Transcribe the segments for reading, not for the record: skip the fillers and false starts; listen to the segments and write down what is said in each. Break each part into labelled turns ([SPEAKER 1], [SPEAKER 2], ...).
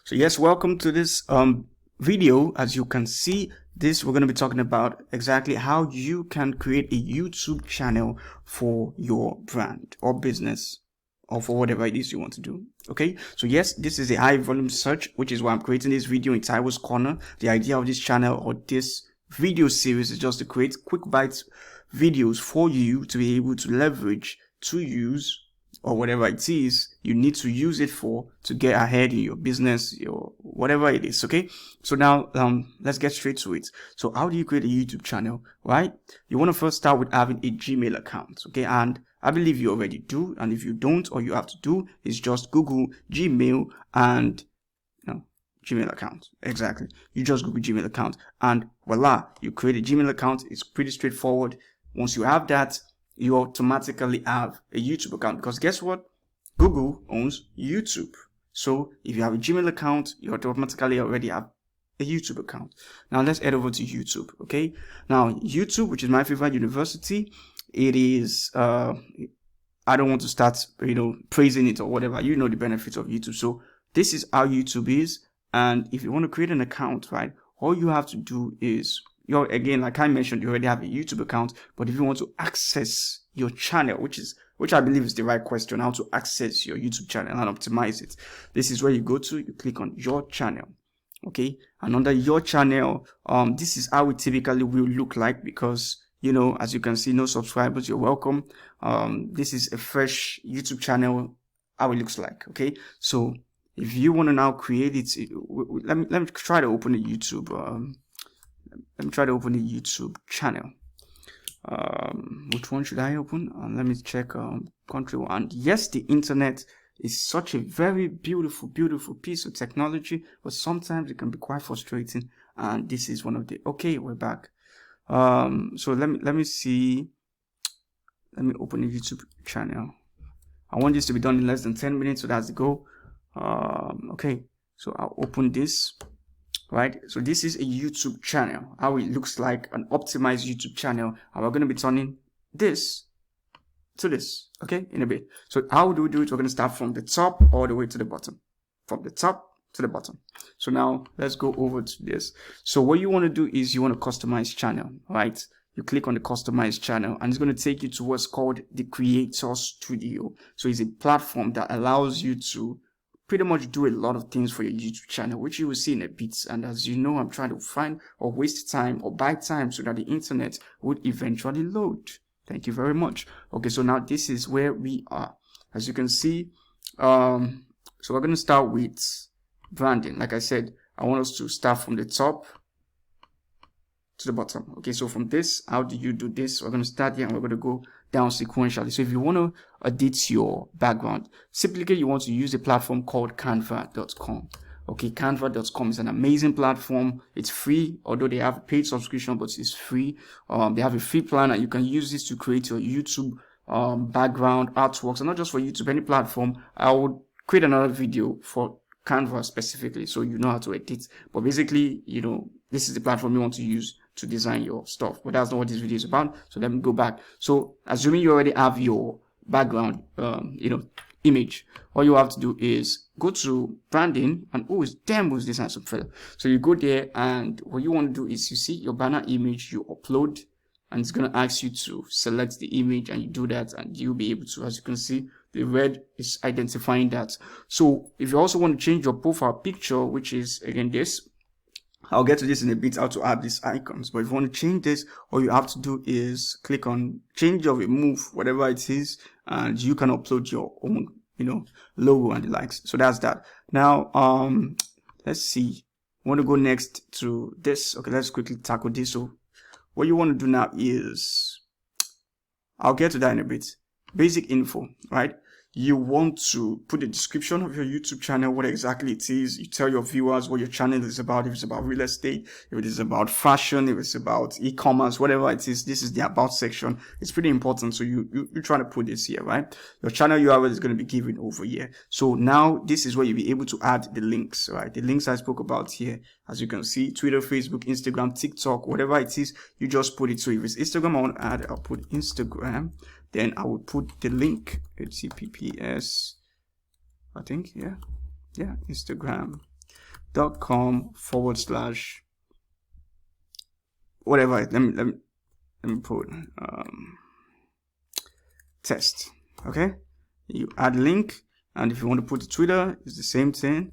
[SPEAKER 1] So yes, welcome to this video. As you can see, we're going to be talking about exactly how you can create a YouTube channel for your brand or business, or for whatever it is you want to do. Okay, so yes, this is a high volume search, which is why I'm creating this video in Taiwo's Corner. The idea of this channel or this video series is just to create quick bites videos for you to be able to leverage, to use, or whatever it is you need to use it for to get ahead in your business, your whatever it is. Okay, so now let's get straight to it. So how do you create a YouTube channel? Right, you want to first start with having a Gmail account. Okay, and I believe you already do, and if you don't, all you have to do is just Google Gmail and Gmail account. Exactly, you just Google Gmail account and voila, you create a Gmail account. It's pretty straightforward. Once you have that, you automatically have a YouTube account, because guess what? Google owns YouTube. So if you have a Gmail account, you automatically already have a YouTube account. Now let's head over to YouTube. Okay, now YouTube, which is my favorite university, it is I don't want to start praising it or whatever. You know the benefits of YouTube. So this is how YouTube is, and if you want to create an account, right, all you have to do is, again, like I mentioned, you already have a YouTube account, but if you want to access your channel, which I believe is the right question, how to access your YouTube channel and optimize it, this is where you go to. You click on your channel. Okay, and under your channel, this is how it typically will look like, because as you can see, no subscribers, you're welcome. This is a fresh YouTube channel, how it looks like. Okay, so if you want to now create it, let me try to open the YouTube. Let me try to open the YouTube channel. Which one should I open? Let me check country one. Yes, the internet is such a very beautiful piece of technology, but sometimes it can be quite frustrating, and this is one of the. Okay, we're back. So let me see. Let me open the YouTube channel. I want this to be done in less than 10 minutes, so that's the goal. Okay, so I'll open this. Right, so this is a YouTube channel, how it looks like, an optimized YouTube channel, and we're going to be turning this to this, okay, in a bit. So how do we do it? We're going to start from the top all the way to the bottom, from the top to the bottom. So now let's go over to this. So what you want to do is you want to customize channel, right? You click on the customize channel, and it's going to take you to what's called the Creator Studio. So it's a platform that allows you to pretty much do a lot of things for your YouTube channel, which you will see in a bit. And as you know, I'm trying to find or waste time or buy time so that the internet would eventually load. Thank you very much. Okay, so now this is where we are. As you can see, so we're going to start with branding. Like I said, I want us to start from the top to the bottom. Okay, so from this, how do you do this? We're going to start here and we're going to go down sequentially. So if you want to edit your background, simply you want to use a platform called canva.com. okay, canva.com is an amazing platform. It's free, although they have a paid subscription, but it's free. They have a free plan, and you can use this to create your YouTube background artworks, and not just for YouTube, any platform. I would create another video for Canva specifically, so you know how to edit. But basically, this is the platform you want to use to design your stuff. But that's not what this video is about. So let me go back. So assuming you already have your background, image, all you have to do is go to branding, and who's this handsome fella? So you go there, and what you want to do is, you see your banner image, you upload, and it's going to ask you to select the image, and you do that, and you'll be able to, as you can see, the red is identifying that. So if you also want to change your profile picture, which is again this, I'll get to this in a bit, how to add these icons. But if you want to change this, all you have to do is click on change or remove, whatever it is, and you can upload your own, logo and the likes. So that's that. Now, let's see. I want to go next to this. Okay, let's quickly tackle this. So what you want to do now is, I'll get to that in a bit. Basic info, right? You want to put the description of your YouTube channel, what exactly it is. You tell your viewers what your channel is about. If it's about real estate, if it is about fashion, if it's about e-commerce, whatever it is, this is the about section. It's pretty important. So you try to put this here, right? Your channel URL is going to be given over here. So now this is where you'll be able to add the links, right? The links I spoke about here, as you can see, Twitter, Facebook, Instagram, TikTok, whatever it is, you just put it. So if it's Instagram, I want to add, I'll put Instagram. Then I will put the link, HTTPS, I think, yeah, Instagram. youtube.com/ whatever. Let me put test. Okay, you add link, and if you want to put the Twitter, it's the same thing.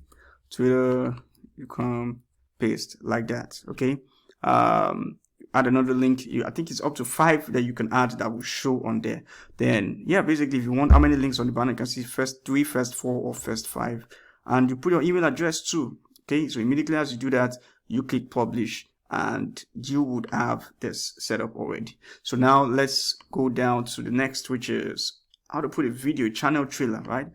[SPEAKER 1] Twitter, you come paste like that. Okay, add another link. I think it's up to 5 that you can add that will show on there. Then yeah, basically if you want how many links on the banner, you can see first 3, first 4, or first 5, and you put your email address too. Okay, so immediately as you do that, you click publish, and you would have this set up already. So now let's go down to the next, which is how to put a video channel trailer, right?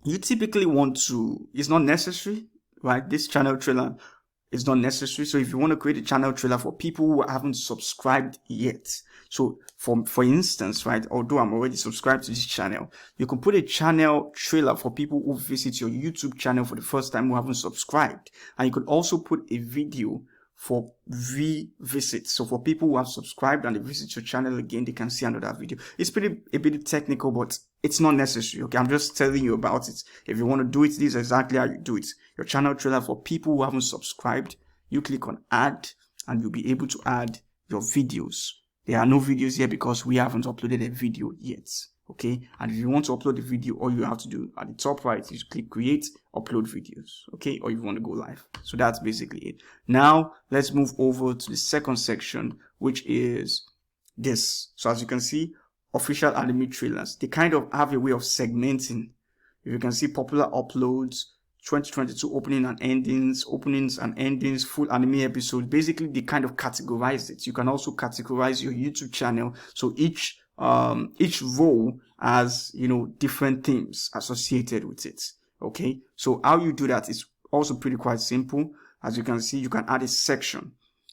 [SPEAKER 1] You typically want to, it's not necessary, right? This channel trailer is not necessary. So if you want to create a channel trailer for people who haven't subscribed yet, so for instance, right, although I'm already subscribed to this channel, you can put a channel trailer for people who visit your YouTube channel for the first time who haven't subscribed. And you could also put a video for revisits. So for people who have subscribed and they visit your channel again, they can see another video. It's a bit technical, but it's not necessary. Okay, I'm just telling you about it. If you want to do it, this is exactly how you do it. Your channel trailer for people who haven't subscribed, you click on add, and you'll be able to add your videos. There are no videos here because we haven't uploaded a video yet. Okay, and if you want to upload the video, all you have to do at the top right is click create, upload videos. Okay, or if you want to go live. So that's basically it. Now let's move over to the second section, which is this. So as you can see, official anime trailers, they kind of have a way of segmenting. If you can see popular uploads, 2022 openings and endings, full anime episodes. Basically, they kind of categorize it. You can also categorize your YouTube channel. So each row has, different themes associated with it. Okay, so how you do that is also pretty quite simple. As you can see, you can add a section,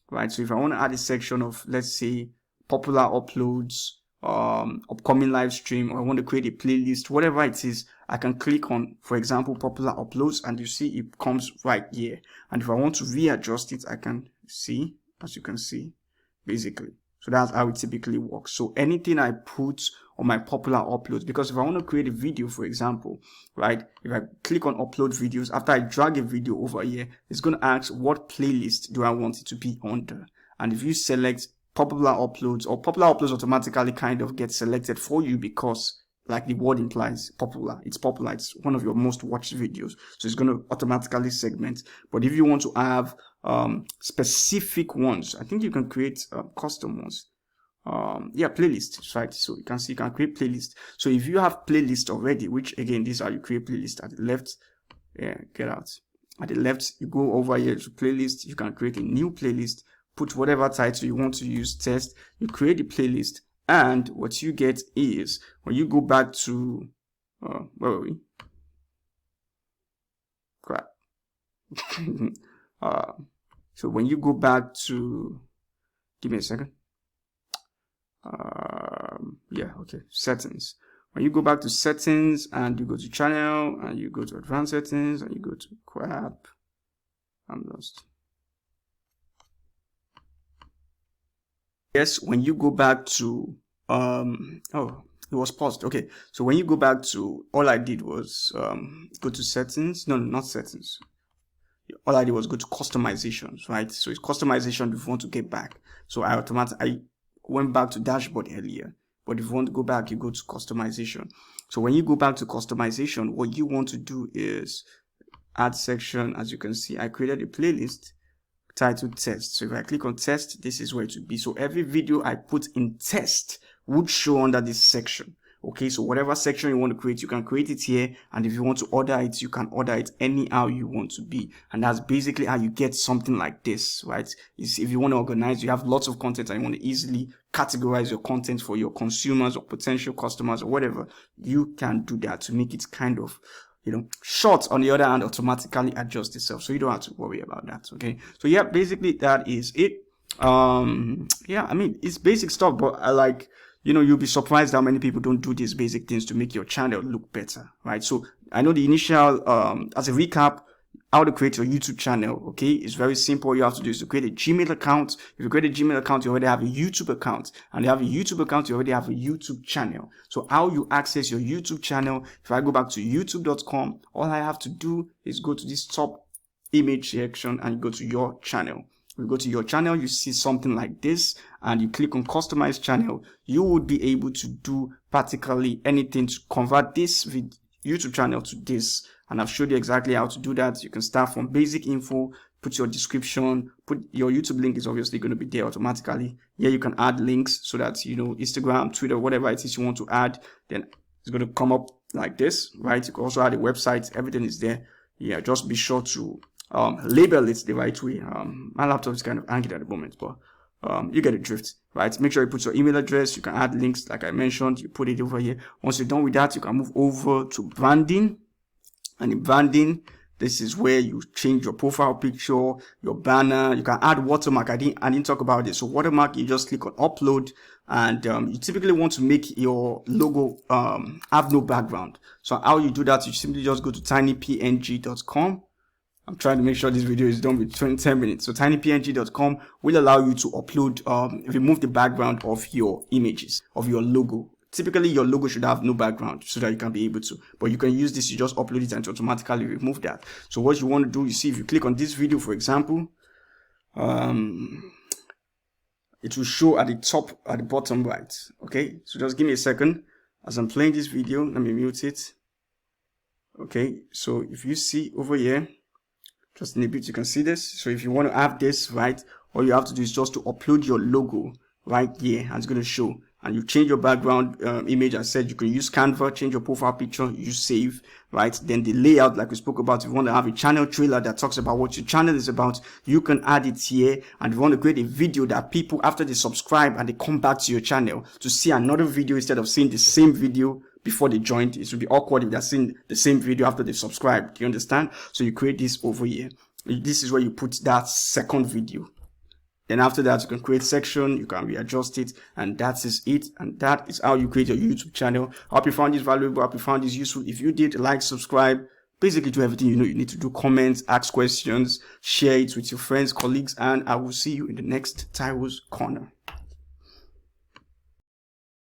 [SPEAKER 1] right? So if I want to add a section of, let's say, popular uploads, upcoming live stream, or I want to create a playlist, whatever it is, I can click on, for example, popular uploads, and you see it comes right here. And if I want to readjust it, I can see, as you can see, basically. So that's how it typically works. So anything I put on my popular uploads, because if I want to create a video, for example, right, if I click on upload videos, after I drag a video over here, it's going to ask what playlist do I want it to be under. And if you select popular uploads, or popular uploads automatically kind of get selected for you because, like the word implies, popular. It's popular. It's one of your most watched videos. So it's going to automatically segment. But if you want to have specific ones, I think you can create custom ones. Playlists, right? So you can see you can create playlist. So if you have playlist already, which again, this is how you create playlist. At the left, get out. At the left, you go over here to playlist. You can create a new playlist. Put whatever title you want to use, test. You create the playlist. And what you get is, when you go back to, where were we? Crap. So when you go back to, give me a second. Settings. When you go back to settings and you go to channel and you go to advanced settings and you go to crap. I'm lost. Yes, when you go back to, it was paused. Okay, so when you go back to, all I did was go to settings. No, not settings. All I did was go to customizations, right? So it's customization if you want to get back. So I went back to dashboard earlier, but if you want to go back, you go to customization. So when you go back to customization, what you want to do is add section. As you can see, I created a playlist titled test. So if I click on test, this is where it would be. So every video I put in test would show under this section. Okay, so whatever section you want to create, you can create it here. And if you want to order it, you can order it anyhow you want to be. And that's basically how you get something like this, right? If you want to organize, you have lots of content and you want to easily categorize your content for your consumers or potential customers or whatever, you can do that to make it kind of, short. On the other hand, automatically adjust itself, so you don't have to worry about that. Okay, so yeah, basically that is it. I mean, it's basic stuff, but I like, you'll be surprised how many people don't do these basic things to make your channel look better, right? So I know the initial, as a recap, how to create your YouTube channel. Okay, it's very simple. All you have to do is to create a Gmail account. If you create a Gmail account, you already have a YouTube account, and you have a YouTube account, you already have a YouTube channel. So how you access your YouTube channel? If I go back to youtube.com, all I have to do is go to this top image section and go to your channel. You go to your channel, you see something like this, and you click on customize channel. You would be able to do practically anything to convert this YouTube channel to this, and I've showed you exactly how to do that. You can start from basic info, put your description, put your YouTube link is obviously going to be there automatically. Here you can add links so that, you know, Instagram, Twitter, whatever it is you want to add, then it's going to come up like this, right? You can also add a website. Everything is there. Yeah, just be sure to label it the right way. My laptop is kind of angry at the moment, but you get the drift, right? Make sure you put your email address. You can add links, like I mentioned. You put it over here. Once you're done with that, you can move over to branding. And in branding, this is where you change your profile picture, your banner. You can add watermark. I didn't talk about this. So watermark, you just click on upload, and you typically want to make your logo have no background. So how you do that, you simply just go to tinypng.com. I'm trying to make sure this video is done within 10 minutes. So tinypng.com will allow you to upload, remove the background of your images, of your logo. Typically, your logo should have no background so that you can be able to. But you can use this, you just upload it and automatically remove that. So what you want to do, you see, if you click on this video, for example, it will show at the top, at the bottom right. Okay, so just give me a second. As I'm playing this video, let me mute it. Okay, so if you see over here, just in a bit, you can see this. So if you want to have this, right, all you have to do is just to upload your logo right here, and it's going to show. And you change your background image. I said you can use Canva, change your profile picture, you save, right? Then the layout, like we spoke about, if you want to have a channel trailer that talks about what your channel is about, you can add it here. And if you want to create a video that people, after they subscribe and they come back to your channel to see another video instead of seeing the same video before they joined, it would be awkward if they're seeing the same video after they subscribe. Do you understand? So you create this over here. This is where you put that second video. Then after that, you can create section, you can readjust it, and that is it. And that is how you create your YouTube channel. I hope you found this valuable. I hope you found this useful. If you did, like, subscribe, basically do everything you know you need to do. Comment, ask questions, share it with your friends, colleagues, and I will see you in the next Taiwo's Corner.